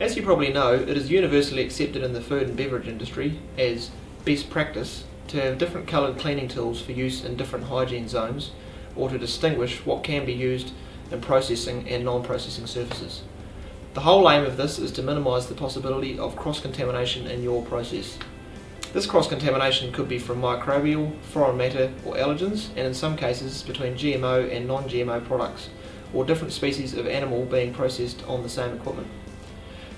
As you probably know, it is universally accepted in the food and beverage industry as best practice to have different coloured cleaning tools for use in different hygiene zones, or to distinguish what can be used in processing and non-processing surfaces. The whole aim of this is to minimise the possibility of cross-contamination in your process. This cross-contamination could be from microbial, foreign matter or allergens, and in some cases between GMO and non-GMO products, or different species of animal being processed on the same equipment.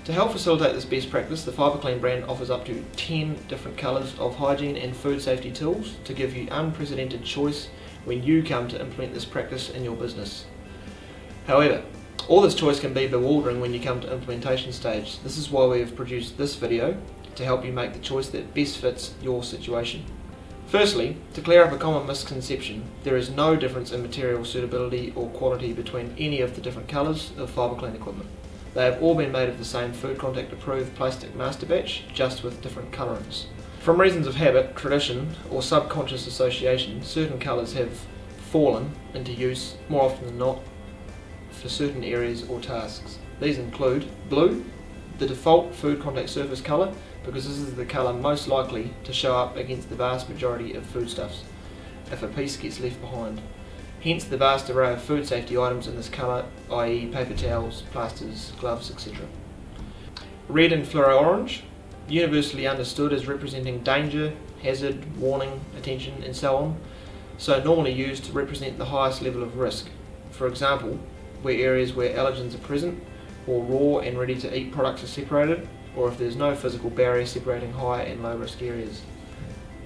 To help facilitate this best practice, the FibreClean brand offers up to 10 different colours of hygiene and food safety tools to give you unprecedented choice when you come to implement this practice in your business. However, all this choice can be bewildering when you come to implementation stage. This is why we have produced this video to help you make the choice that best fits your situation. Firstly, to clear up a common misconception, there is no difference in material suitability or quality between any of the different colours of FibreClean equipment. They have all been made of the same food contact approved plastic master batch, just with different colourings. From reasons of habit, tradition or subconscious association, certain colours have fallen into use more often than not for certain areas or tasks. These include blue, the default food contact surface colour, because this is the colour most likely to show up against the vast majority of foodstuffs if a piece gets left behind. Hence the vast array of food safety items in this colour, i.e. paper towels, plasters, gloves, etc. Red and fluoro orange, universally understood as representing danger, hazard, warning, attention and so on, so normally used to represent the highest level of risk. For example, where areas where allergens are present, or raw and ready to eat products are separated, or if there's no physical barrier separating high and low risk areas.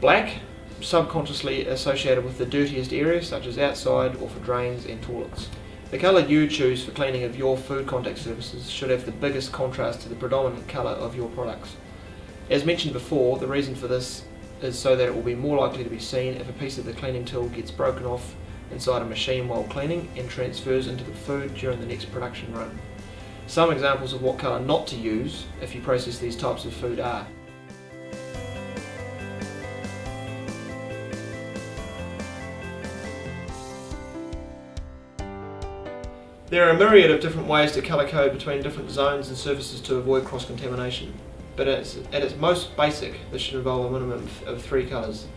Black, subconsciously associated with the dirtiest areas such as outside or for drains and toilets. The colour you choose for cleaning of your food contact surfaces should have the biggest contrast to the predominant colour of your products. As mentioned before, the reason for this is so that it will be more likely to be seen if a piece of the cleaning tool gets broken off inside a machine while cleaning and transfers into the food during the next production run. Some examples of what colour not to use if you process these types of food are: there are a myriad of different ways to colour code between different zones and surfaces to avoid cross-contamination, but at its most basic, this should involve a minimum of 3 colours.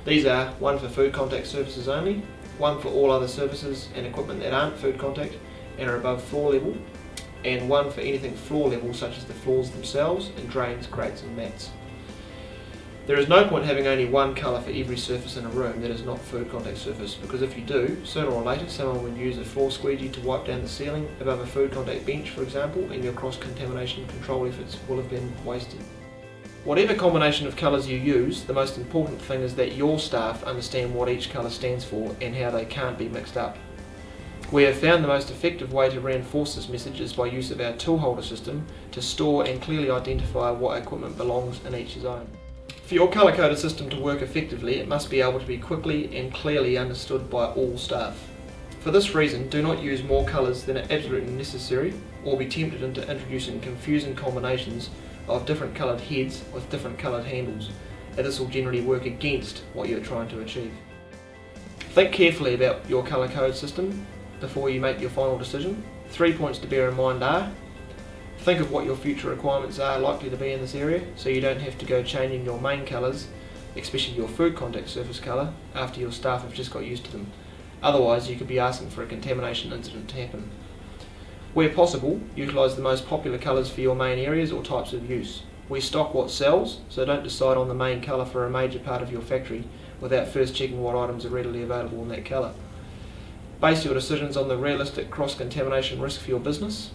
These are one for food contact surfaces only, one for all other surfaces and equipment that aren't food contact and are above floor level, and one for anything floor level such as the floors themselves and drains, grates and mats. There is no point having only one colour for every surface in a room that is not food contact surface, because if you do, sooner or later someone would use a floor squeegee to wipe down the ceiling above a food contact bench, for example, and your cross-contamination control efforts will have been wasted. Whatever combination of colours you use, the most important thing is that your staff understand what each colour stands for and how they can't be mixed up. We have found the most effective way to reinforce this message is by use of our tool holder system to store and clearly identify what equipment belongs in each zone. For your colour-coded system to work effectively, it must be able to be quickly and clearly understood by all staff. For this reason, do not use more colours than are absolutely necessary, or be tempted into introducing confusing combinations of different coloured heads with different coloured handles, as this will generally work against what you are trying to achieve. Think carefully about your colour code system before you make your final decision. 3 points to bear in mind are: think of what your future requirements are likely to be in this area, so you don't have to go changing your main colours, especially your food contact surface colour, after your staff have just got used to them. Otherwise, you could be asking for a contamination incident to happen. Where possible, utilise the most popular colours for your main areas or types of use. We stock what sells, so don't decide on the main colour for a major part of your factory without first checking what items are readily available in that colour. Base your decisions on the realistic cross-contamination risk for your business.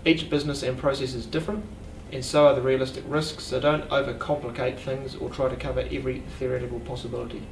Each business and process is different, and so are the realistic risks, so don't overcomplicate things or try to cover every theoretical possibility.